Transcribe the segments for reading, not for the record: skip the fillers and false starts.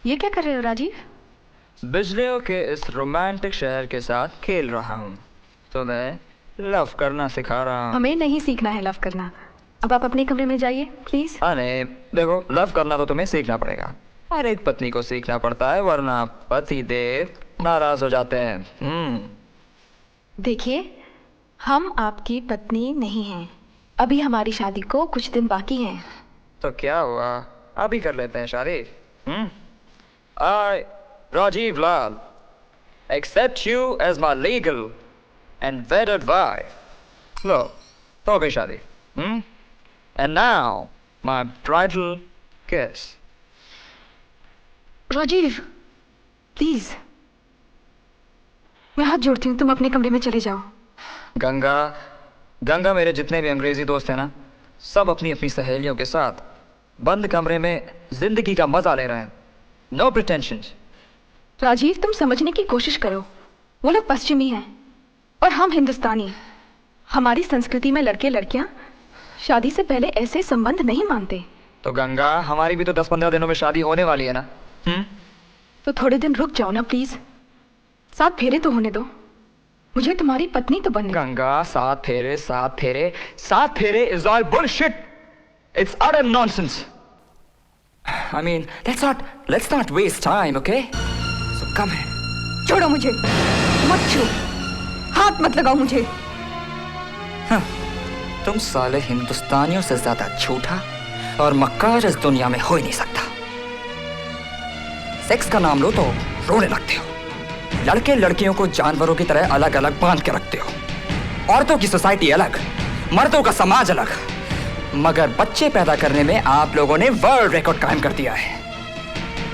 ये क्या कर रहे हो राजीव? बिजलियों के इस रोमांटिक शहर के साथ खेल रहा हूँ, तो मैं लव करना सिखा रहा हूँ। हमें नहीं सीखना है लव करना। अब आप अपने कमरे में जाइए प्लीज। अरे देखो, लव करना तो तुम्हें सीखना पड़ेगा। हर एक पत्नी को सीखना पड़ता है, वरना पति देव नाराज हो जाते हैं। देखिए, हम आपकी पत्नी नहीं हैं। अभी हमारी शादी को कुछ दिन बाकी हैं। तो क्या हुआ, अभी कर लेते हैं शादी। I, Rajiv Lal, accept you as my legal and wedded wife. लो, तो हो गई शादी। And now, my bridal kiss. Rajiv please, मैं हाथ जोड़ती हूँ, तुम अपने कमरे में चले जाओ। गंगा मेरे जितने भी अंग्रेजी दोस्त हैं ना, सब अपनी अपनी सहेलियों के साथ बंद कमरे में जिंदगी का मजा ले रहे हैं। नो प्रिटेंशंस। राजीव, तुम समझने की कोशिश करो। वो लोग पश्चिमी हैं और हम हिंदुस्तानी। हमारी संस्कृति में लड़के लड़कियां शादी से पहले ऐसे संबंध नहीं मानते। तो गंगा, हमारी भी तो 10-15 दिनों में शादी होने वाली है ना। तो थोड़े दिन रुक जाओ ना प्लीज। 7 फेरे तो होने दो, मुझे तुम्हारी पत्नी तो बनने। गंगा, 7 फेरे is all bullshit. It's utter nonsense. I mean, let's not waste time, okay? So come here. छोड़ो मुझे, मत छू, हाथ मत लगाओ मुझे। तुम साले हिंदुस्तानियों से ज्यादा झूठा और मक्कार इस दुनिया में हो ही नहीं सकता। सेक्स का नाम लो तो रोने लगते हो। लड़के लड़कियों को जानवरों की तरह अलग अलग बांध के रखते हो। औरतों की सोसाइटी अलग, मर्दों का समाज अलग, मगर बच्चे पैदा करने में आप लोगों ने वर्ल्ड रिकॉर्ड कायम कर दिया है।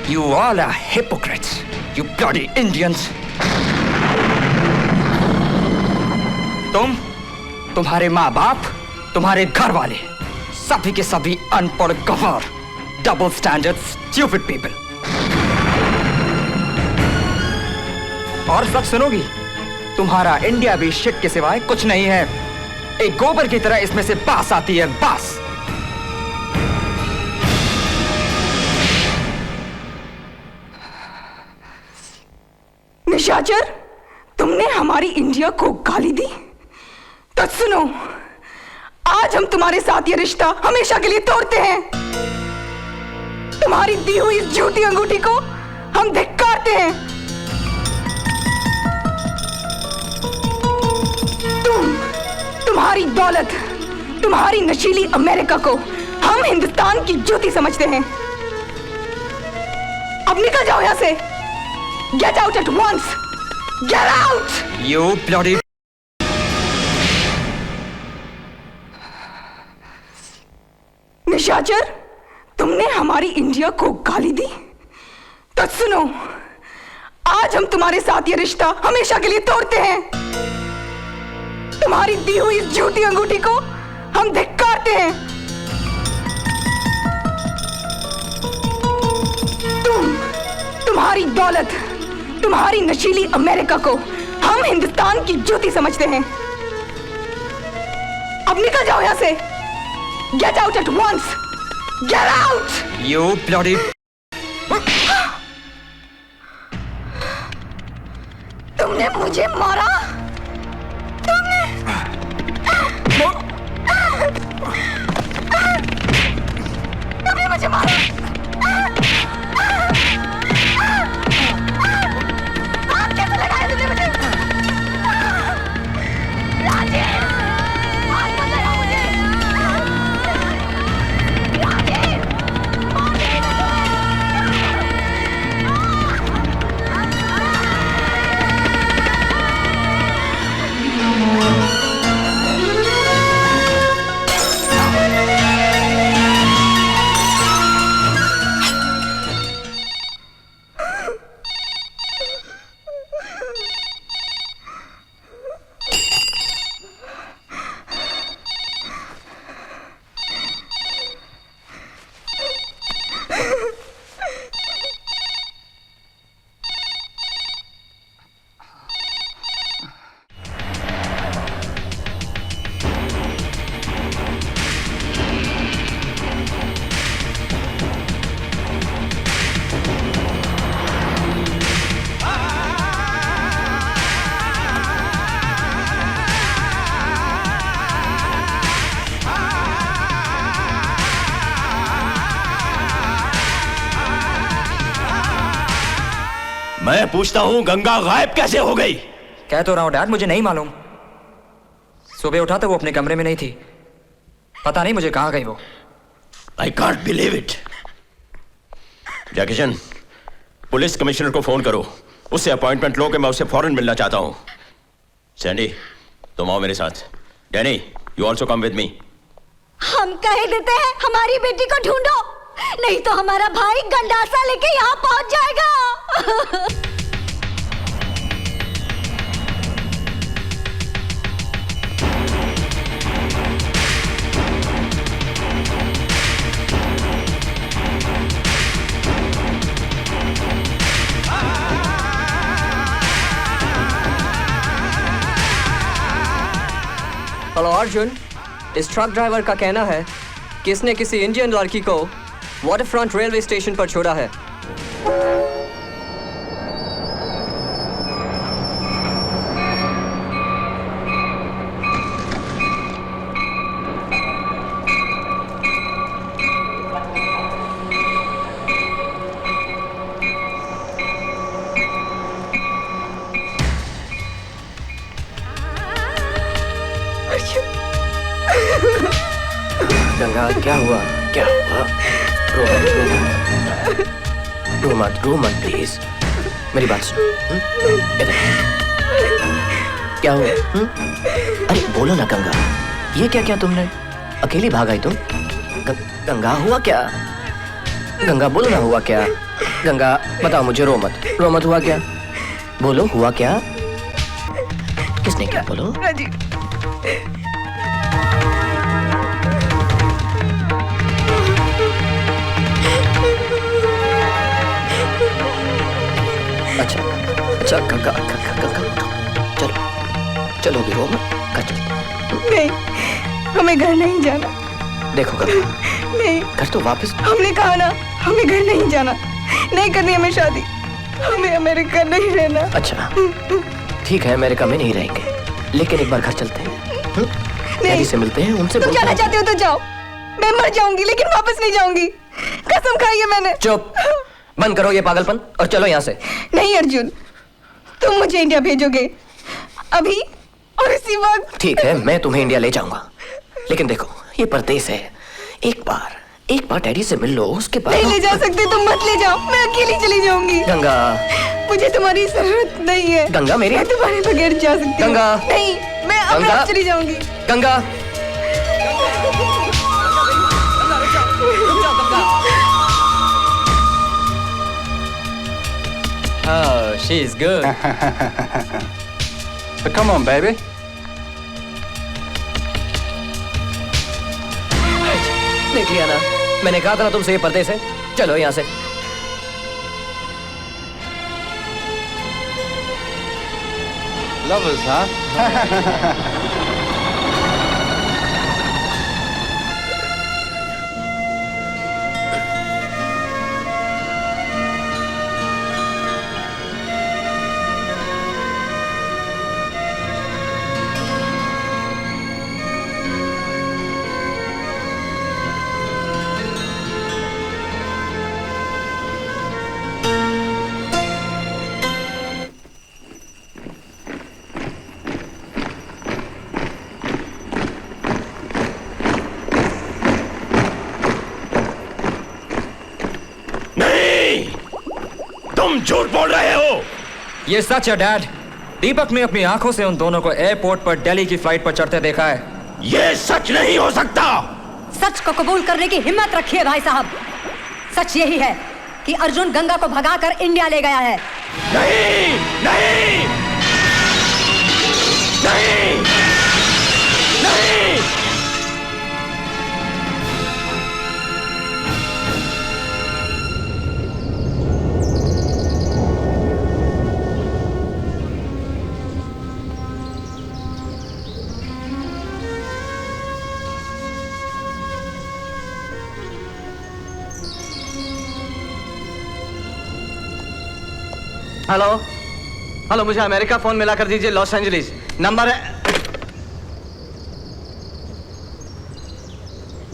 You all are hypocrites, you bloody Indians. तुम्हारे माँ बाप, तुम्हारे घर वाले, सभी के सभी अनपढ़ गंवार, डबल स्टैंडर्ड स्टूपिड पीपल। और सच सुनोगी, तुम्हारा इंडिया भी शिट के सिवाय कुछ नहीं है। एक गोबर की तरह इसमें से बास आती है, बास। निशाचर, तुमने हमारी इंडिया को गाली दी। तो सुनो, आज हम तुम्हारे साथ ये रिश्ता हमेशा के लिए तोड़ते हैं। तुम्हारी दी हुई इस झूठी अंगूठी को हम धिक्कारते हैं। तुम्हारी दौलत, तुम्हारी नशीली अमेरिका को हम हिंदुस्तान की जूती समझते हैं। अब निकल जाओ यहां से। Get out at once! Get out! You bloody... निशाचर, तुमने हमारी इंडिया को गाली दी। तो सुनो, आज हम तुम्हारे साथ ये रिश्ता हमेशा के लिए तोड़ते हैं। तुम्हारी दी हुई इस झूठी अंगूठी को हम धिक्कारते हैं। तुम्हारी दौलत, तुम्हारी नशीली अमेरिका को हम हिंदुस्तान की जूती समझते हैं। अब निकल जाओ यहां से। Get out at once! Get out! You bloody... तुमने मुझे मारा। तुमने मुझे मारा। हाथ कैसे लगाया तुमने मुझे? राजीव, हाथ मत लगाओ मुझे। राजीव, मार देगा तुम्हें। मैं पूछता हूँ गंगा गायब कैसे हो गई? कह तो रहा हूँ डैड, मुझे नहीं मालूम। सुबह उठा तो वो अपने कमरे में नहीं थी, पता नहीं मुझे कहाँ गई वो। I can't believe it. Jackie, police commissioner को फोन करो, उससे अपॉइंटमेंट लो कि मैं उससे फौरन मिलना चाहता हूँ। सैंडी, तुम आओ मेरे साथ। Danny, you also come with me. हम कह देते हैं हमारी बेटी को ढूंढो, नहीं तो हमारा भाई गंडासा लेके यहाँ पहुंच जाएगा। हेलो अर्जुन, इस ट्रक ड्राइवर का कहना है कि इसने किसी इंडियन लड़की को वाटरफ्रंट रेलवे स्टेशन पर छोड़ा है। गंगा, क्या हुआ? क्या हुआ? रो मत प्लीज। मेरी बात सुन। इधर क्या हुआ? अरे बोलो ना गंगा, ये क्या क्या तुमने? अकेली भाग आई तुम? गंगा, हुआ क्या? गंगा बोलो ना, हुआ क्या? गंगा बताओ मुझे, रो मत, हुआ क्या? बोलो, हुआ क्या? किसने क्या? बोलो। अच्छा गंगा, चलो भी रो मत। नहीं, हमें घर नहीं जाना। देखो गंगा, नहीं, घर तो वापस। हमने कहा ना, हमें घर नहीं जाना, नहीं करनी हमें शादी, हमें अमेरिका नहीं रहना। अच्छा ठीक है, अमेरिका में नहीं रहेंगे, लेकिन एक बार घर चलते हैं। डैडी से मिलते हैं, उनसे। तुम जाना चाहते हो तो जाओ, मैं मर जाऊंगी लेकिन वापस नहीं जाऊंगी, कसम खाई है मैंने। चुप, बंद करो ये पागलपन और चलो यहाँ से। नहीं अर्जुन, तुम मुझे इंडिया भेजोगे अभी और इसी वक्त। ठीक है, मैं तुम्हें इंडिया ले जाऊंगा, लेकिन देखो ये परदेश है। एक बार डैडी से मिल लो, उसके बाद। नहीं ले जा सकते, तुम मत ले जाओ, मैं अकेली चली जाऊंगी। गंगा, मुझे तुम्हारी जरूरत नहीं है। गंगा मेरी। मैं तुम्हारे बगैर जा सकती हूँ। गंगा। नहीं, मैं अब रात चली जाऊंगी। Ganga, Oh, she's good. So come on, baby. देख लिया ना, मैंने कहा था ना तुमसे ये परदेश है। चलो यहाँ से। Lovers, huh? तुम झूठ बोल रहे हो। ये सच है डैड, दीपक ने अपनी आंखों से उन दोनों को एयरपोर्ट पर दिल्ली की फ्लाइट पर चढ़ते देखा है। ये सच नहीं हो सकता। सच को कबूल करने की हिम्मत रखिए भाई साहब। सच यही है कि अर्जुन गंगा को भगाकर इंडिया ले गया है। नहीं नहीं नहीं नहीं। हेलो, मुझे अमेरिका फोन मिला कर दीजिए, लॉस एंजलिस नंबर है।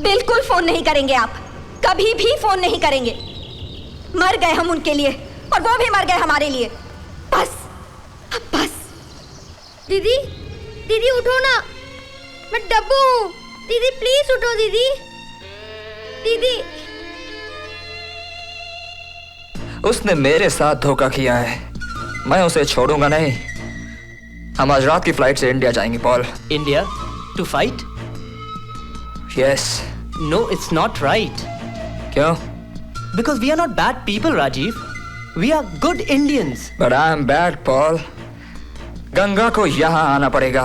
बिल्कुल फोन नहीं करेंगे आप, कभी भी फोन नहीं करेंगे। मर गए हम उनके लिए और वो भी मर गए हमारे लिए। दीदी, दीदी उठो ना, मैं डब्बू हूँ। दीदी प्लीज उठो दीदी। दीदी उसने मेरे साथ धोखा किया है, मैं उसे छोड़ूंगा नहीं। हम आज रात की फ्लाइट से इंडिया जाएंगे Paul. India to fight? Yes. No, it's not right. क्यों? Because we are not bad people Rajiv, we are good Indians. But I am bad Paul. Ganga को यहां आना पड़ेगा।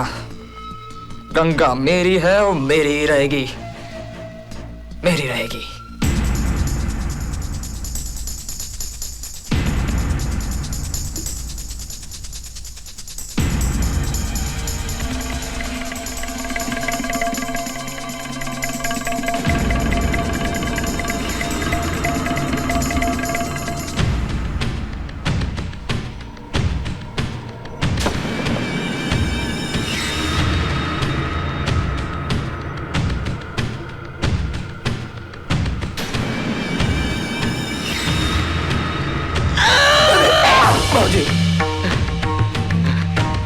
गंगा मेरी है और मेरी ही रहेगी, मेरी रहेगी।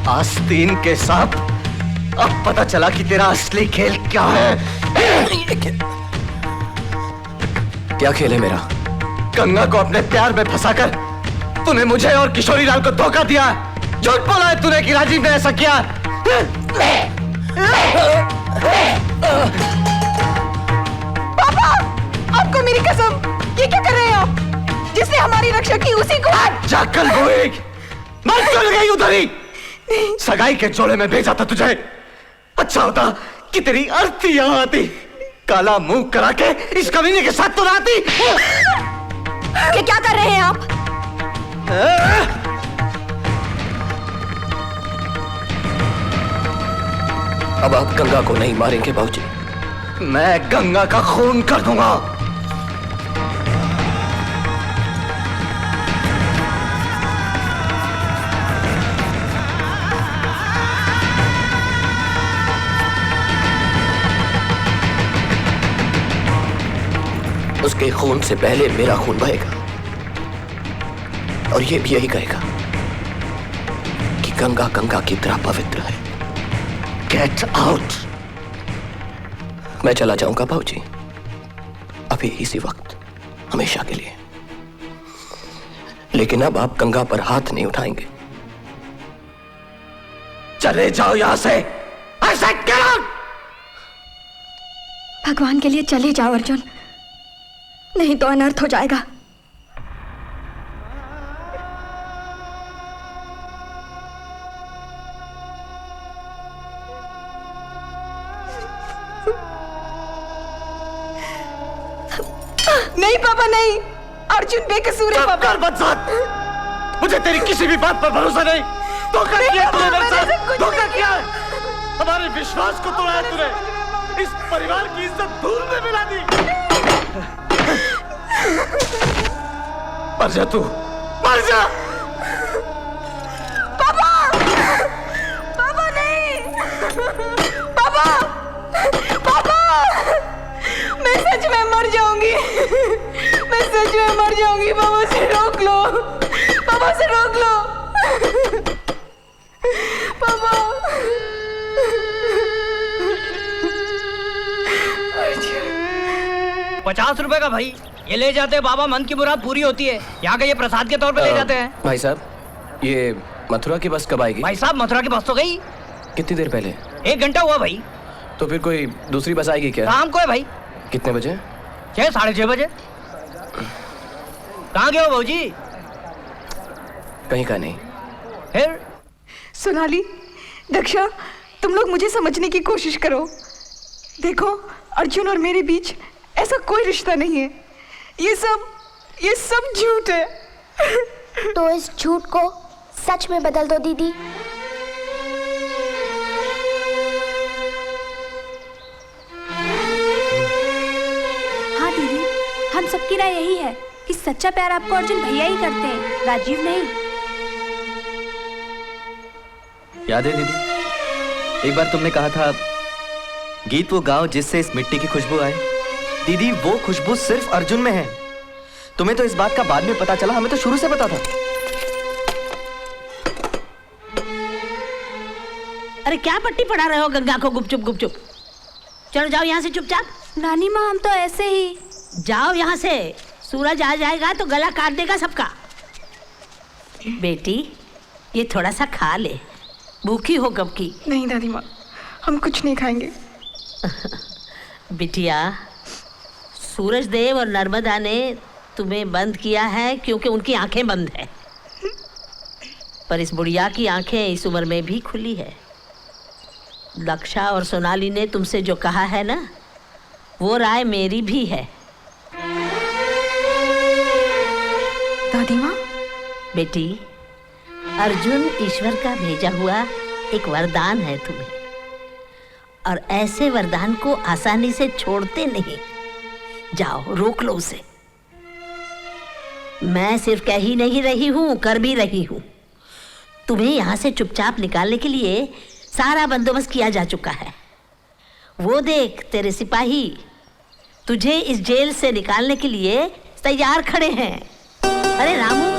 आस्तीन के सांप, अब पता चला कि तेरा असली खेल क्या है। क्या खेल है मेरा? गंगा को अपने प्यार में फंसाकर तूने मुझे और किशोरी लाल को धोखा दिया। झूठ बोला है तूने कि राजीव ने ऐसा किया। पापा, आपको मेरी कसम, ये क्या कर रहे हैं आप? जिसने हमारी रक्षा की उसी को जाकर मैं चल गई उधर ही। सगाई के जोड़े में भेजा था तुझे। अच्छा होता कि तेरी अर्थी यहाँ आती, काला मुंह करा के इस कमीने के साथ तो ना आती। ये क्या कर रहे हैं आप? अब आप गंगा को नहीं मारेंगे बाबूजी। मैं गंगा का खून कर दूंगा। उसके खून से पहले मेरा खून बहेगा, और ये भी यही कहेगा कि गंगा गंगा की तरह पवित्र है। Get out. मैं चला जाऊंगा बाबूजी, अभी इसी वक्त, हमेशा के लिए। लेकिन अब आप गंगा पर हाथ नहीं उठाएंगे। चले जाओ यहां से। ऐसा क्या? भगवान के लिए चले जाओ अर्जुन, नहीं तो अनर्थ हो जाएगा। नहीं पापा नहीं, अर्जुन बेकसूर है पापा। मुझे तेरी किसी भी बात पर भरोसा नहीं। धोखा किया तूने मेरे साथ, धोखा किया। हमारे विश्वास को तोड़ा तूने, इस परिवार की इज्जत धूल में मिला दी। मर जा तू, मर जा। पापा, पापा नहीं, पापा, पापा, मैं सच में मर जाऊंगी, मैं सच में मर जाऊंगी। पापा से रोक लो, पापा से रोक लो, पापा। 50 रुपए का भाई, ये ले जाते हैं बाबा, मन की मुराद पूरी होती है। यहाँ का ये प्रसाद के तौर पे ले जाते हैं। भाई साहब, ये मथुरा की बस कब आएगी? भाई साहब, मथुरा की बस तो गई कितनी देर पहले? 1 घंटा हुआ भाई। तो फिर कोई दूसरी बस आएगी क्या? शाम को है भाई। कितने बजे? 6, 6:30 बजे। कहाँ गए हो भाऊजी? कहीं का नहीं। फिर सोनाली, दक्षा, तुम लोग मुझे समझने की कोशिश करो। देखो, अर्जुन और मेरे बीच ऐसा कोई रिश्ता नहीं है। ये सब झूठ है। तो इस झूठ को सच में बदल दो दीदी। हाँ दीदी, हम सबकी राय यही है कि सच्चा प्यार आपको अर्जुन भैया ही करते हैं, राजीव नहीं। याद है दीदी, एक बार तुमने कहा था गीत वो गाओ जिससे इस मिट्टी की खुशबू आए। दीदी, वो खुशबू सिर्फ अर्जुन में है। तुम्हें तो इस बात का बाद में पता चला, हमें तो शुरू से पता था। अरे क्या पट्टी पढ़ा रहे हो गंगा को गुपचुप गुपचुप? चलो जाओ यहाँ से चुपचाप। नानी माँ हम तो ऐसे ही। जाओ यहाँ से, सूरज आ जाएगा तो गला काट देगा सबका। बेटी ये थोड़ा सा खा ले, भूखी हो कब की। नहीं दादी माँ, हम कुछ नहीं खाएंगे। बिटिया, सूरज देव और नर्मदा ने तुम्हें बंद किया है क्योंकि उनकी आंखें बंद है, पर इस बुढ़िया की आंखें इस उम्र में भी खुली है। लक्षा और सोनाली ने तुमसे जो कहा है ना, वो राय मेरी भी है। दादी माँ, बेटी, अर्जुन ईश्वर का भेजा हुआ एक वरदान है तुम्हें, और ऐसे वरदान को आसानी से छोड़ते नहीं। जाओ रोक लो उसे। मैं सिर्फ कह ही नहीं रही हूं, कर भी रही हूं। तुम्हें यहां से चुपचाप निकालने के लिए सारा बंदोबस्त किया जा चुका है। वो देख, तेरे सिपाही तुझे इस जेल से निकालने के लिए तैयार खड़े हैं। अरे रामू,